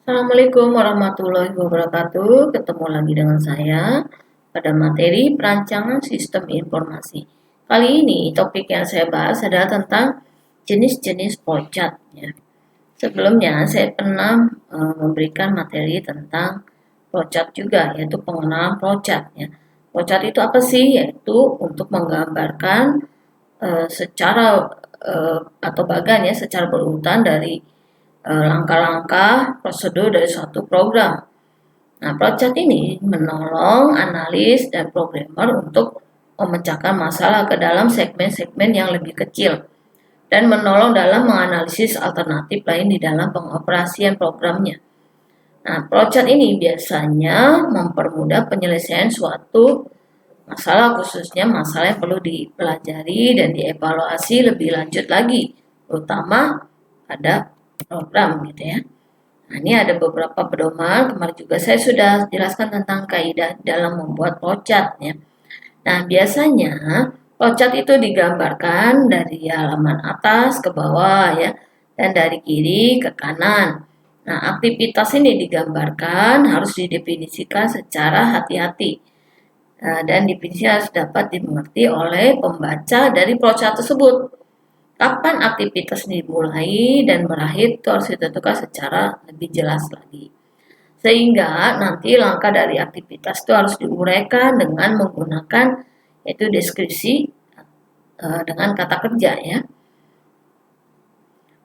Assalamualaikum warahmatullahi wabarakatuh. Ketemu lagi dengan saya pada materi perancangan sistem informasi. Kali ini topik yang saya bahas adalah tentang jenis-jenis flowchart. Ya. Sebelumnya saya pernah memberikan materi tentang flowchart juga, yaitu pengenalan flowchart. Ya. Flowchart itu apa sih? Yaitu untuk menggambarkan secara atau bagan ya, secara berurutan dari langkah-langkah prosedur dari suatu program. Nah, flowchart ini menolong analis dan programmer untuk memecahkan masalah ke dalam segmen-segmen yang lebih kecil dan menolong dalam menganalisis alternatif lain di dalam pengoperasian programnya. Nah, flowchart ini biasanya mempermudah penyelesaian suatu masalah, khususnya masalah yang perlu dipelajari dan dievaluasi lebih lanjut lagi, terutama pada program gitu ya. Nah, ini ada beberapa pedoman. Kemarin juga saya sudah jelaskan tentang kaidah dalam membuat flowchart ya. Nah, biasanya flowchart itu digambarkan dari halaman atas ke bawah ya, dan dari kiri ke kanan. Nah, aktivitas ini digambarkan harus didefinisikan secara hati-hati. Dan definisi harus dapat dimengerti oleh pembaca dari flowchart tersebut. Kapan aktivitas dimulai dan berakhir itu harus ditentukan secara lebih jelas lagi. Sehingga nanti langkah dari aktivitas itu harus diuraikan dengan menggunakan yaitu deskripsi dengan kata kerja ya.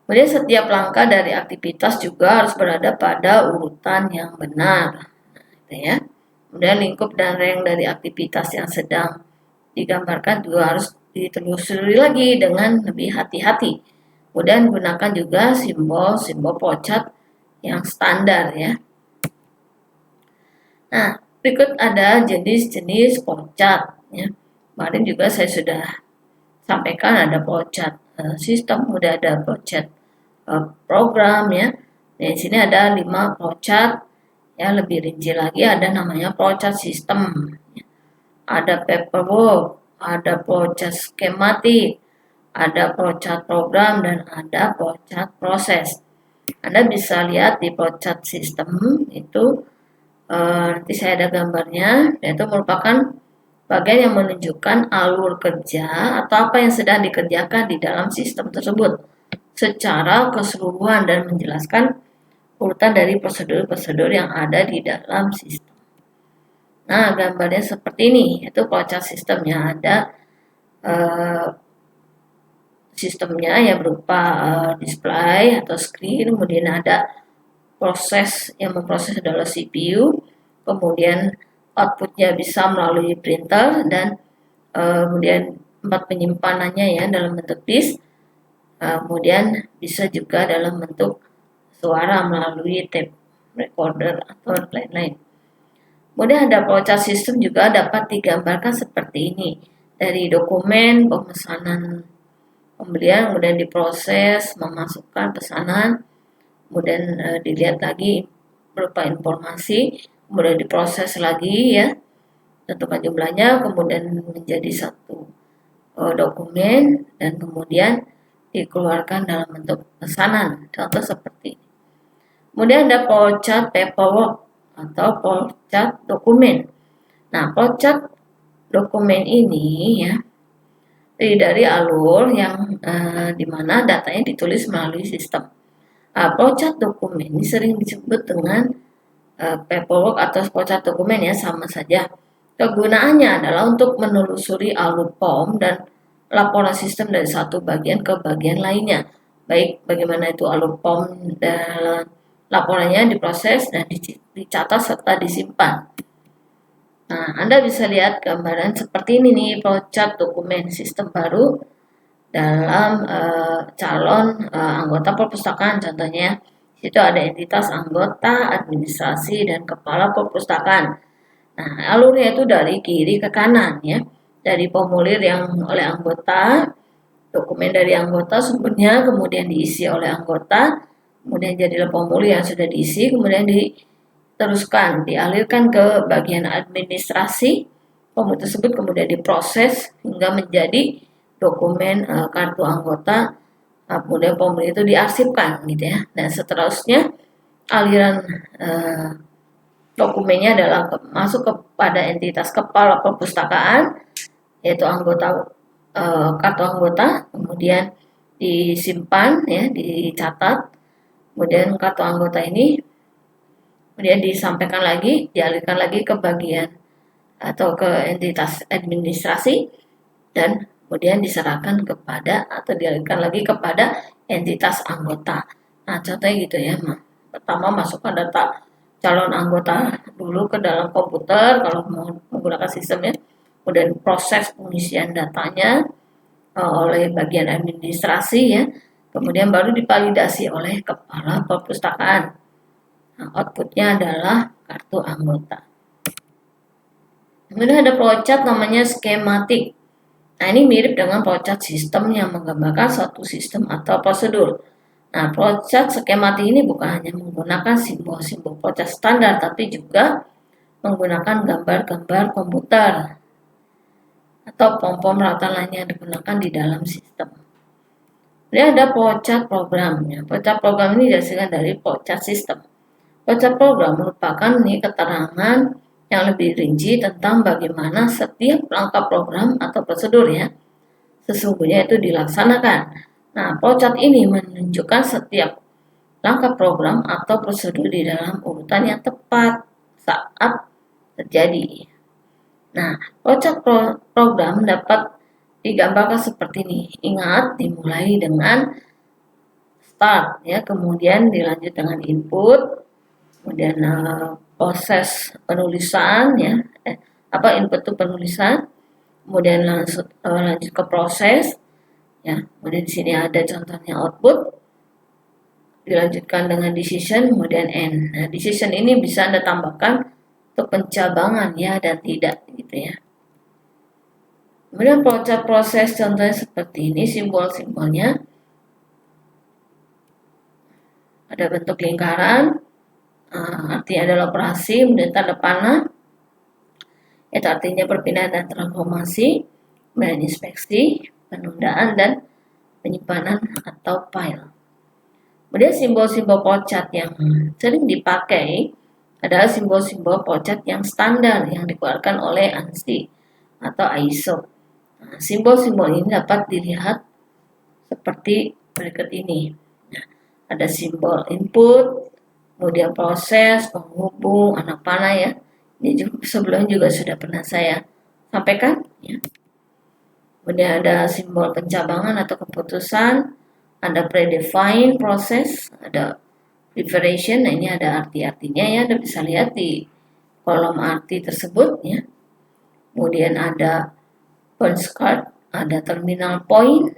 Kemudian setiap langkah dari aktivitas juga harus berada pada urutan yang benar. Gitu ya. Kemudian lingkup dan rank dari aktivitas yang sedang digambarkan juga harus ditelusuri lagi dengan lebih hati-hati. Kemudian gunakan juga simbol-simbol flowchart yang standar ya. Nah, berikut ada jenis-jenis flowchart ya. Kemarin juga saya sudah sampaikan ada flowchart sistem, udah ada flowchart program ya. Di sini ada 5 flowchart ya, lebih rinci lagi ada namanya flowchart sistem. Ya. Ada paperwork, ada flowchart skematik, ada flowchart program, dan ada flowchart proses. Anda bisa lihat di flowchart sistem itu nanti saya ada gambarnya, yaitu merupakan bagian yang menunjukkan alur kerja atau apa yang sedang dikerjakan di dalam sistem tersebut secara keseluruhan dan menjelaskan urutan dari prosedur-prosedur yang ada di dalam sistem. Nah, gambarnya seperti ini, yaitu flowchart sistemnya ada sistemnya ya berupa display atau screen, kemudian ada proses yang memproses adalah CPU, kemudian outputnya bisa melalui printer dan kemudian tempat penyimpanannya ya dalam bentuk disk, kemudian bisa juga dalam bentuk suara melalui tape recorder atau lain-lain. Kemudian ada flowchart sistem juga dapat digambarkan seperti ini. Dari dokumen pemesanan pembelian, kemudian diproses, memasukkan pesanan, kemudian dilihat lagi berupa informasi, kemudian diproses lagi ya, tentukan jumlahnya, kemudian menjadi satu dokumen, dan kemudian dikeluarkan dalam bentuk pesanan. Contoh seperti ini. Kemudian ada flowchart paperwork atau flowchart dokumen. Nah, flowchart dokumen ini ya dari alur yang dimana datanya ditulis melalui sistem. Flowchart dokumen ini sering disebut dengan paperwork atau flowchart dokumen ya, sama saja. Kegunaannya adalah untuk menelusuri alur POM dan laporan sistem dari satu bagian ke bagian lainnya. Baik bagaimana itu alur POM dan laporannya diproses dan dicatat serta disimpan. Nah, Anda bisa lihat gambaran seperti ini nih, flowchart dokumen sistem baru dalam calon anggota perpustakaan contohnya. Itu ada entitas anggota, administrasi, dan kepala perpustakaan. Nah, alurnya itu dari kiri ke kanan ya. Dari formulir yang oleh anggota, dokumen dari anggota sumbernya, kemudian diisi oleh anggota, kemudian jadilah formulir yang sudah diisi, kemudian diteruskan, dialirkan ke bagian administrasi, formulir tersebut kemudian diproses hingga menjadi dokumen kartu anggota, kemudian formulir itu diarsipkan gitu ya, dan seterusnya aliran dokumennya adalah masuk kepada entitas kepala perpustakaan, yaitu anggota kartu anggota, kemudian disimpan ya, dicatat, kemudian kartu anggota ini kemudian disampaikan lagi, dialihkan lagi ke bagian atau ke entitas administrasi, dan kemudian diserahkan kepada atau dialihkan lagi kepada entitas anggota. Nah, contohnya gitu ya. Pertama, masukkan data calon anggota dulu ke dalam komputer kalau mau menggunakan sistemnya. Kemudian proses pengisian datanya oleh bagian administrasi ya. Kemudian baru divalidasi oleh kepala perpustakaan. Nah, outputnya adalah kartu anggota. Kemudian ada flowchart namanya skematik. Nah, ini mirip dengan flowchart sistem yang menggambarkan suatu sistem atau prosedur. Nah, flowchart skematik ini bukan hanya menggunakan simbol-simbol flowchart standar, tapi juga menggunakan gambar-gambar komputer atau pom-pom rata lainnya yang digunakan di dalam sistem. Kemudian ada flowchart program. Flowchart program ini dihasilkan dari flowchart sistem. Flowchart program merupakan keterangan yang lebih rinci tentang bagaimana setiap langkah program atau prosedur ya sesungguhnya itu dilaksanakan. Nah, flowchart ini menunjukkan setiap langkah program atau prosedur di dalam urutan yang tepat saat terjadi. Nah, flowchart program dapat digambarkan seperti ini. Ingat, dimulai dengan start ya, kemudian dilanjut dengan input, kemudian proses penulisan ya, input itu penulisan, kemudian lanjut ke proses ya, kemudian di sini ada contohnya output, dilanjutkan dengan decision, kemudian end. Nah, decision ini bisa Anda tambahkan untuk pencabangan ya dan tidak gitu ya. Kemudian flowchart proses contohnya seperti ini, simbol-simbolnya ada bentuk lingkaran, artinya adalah operasi, kemudian tanda panah, itu artinya perpindahan dan transformasi, kemudian inspeksi, penundaan, dan penyimpanan atau file. Kemudian simbol-simbol flowchart yang sering dipakai adalah simbol-simbol flowchart yang standar yang dikeluarkan oleh ANSI atau ISO. Nah, simbol-simbol ini dapat dilihat seperti berikut ini. Nah, ada simbol input, kemudian proses, penghubung, anak panah ya. Ini juga, sebelumnya juga sudah pernah saya sampaikan. Ya. Kemudian ada simbol pencabangan atau keputusan, ada predefined proses, ada preparation. Nah, ini ada arti-artinya ya, Anda bisa lihat di kolom arti tersebut ya. Kemudian ada punch card, ada terminal point,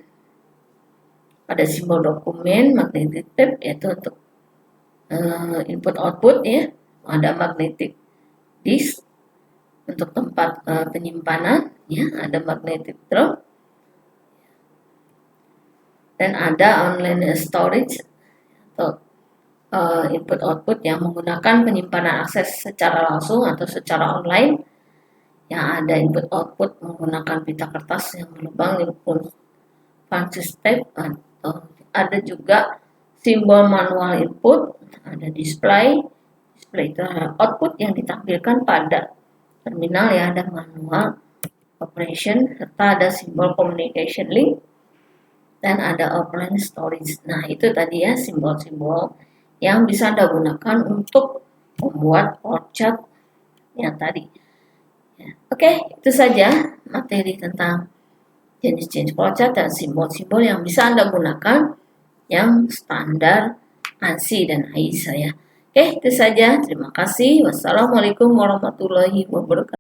ada simbol dokumen, magnetic tape yaitu untuk input output ya, ada magnetic disk untuk tempat penyimpanan ya, ada magnetic drop, dan ada online storage atau input output yang menggunakan penyimpanan akses secara langsung atau secara online. Yang ada input output menggunakan pita kertas yang berlubang input punch tape, atau ada juga simbol manual input, ada display itu output yang ditampilkan pada terminal ya, ada manual operation, serta ada simbol communication link, dan ada offline storage. Nah, itu tadi ya simbol-simbol yang bisa Anda gunakan untuk membuat flowchart yang tadi. Ya. Oke, itu saja materi tentang jenis-jenis flowchart dan simbol-simbol yang bisa Anda gunakan yang standar ANSI dan AISA ya. Oke, itu saja. Terima kasih. Wassalamualaikum warahmatullahi wabarakatuh.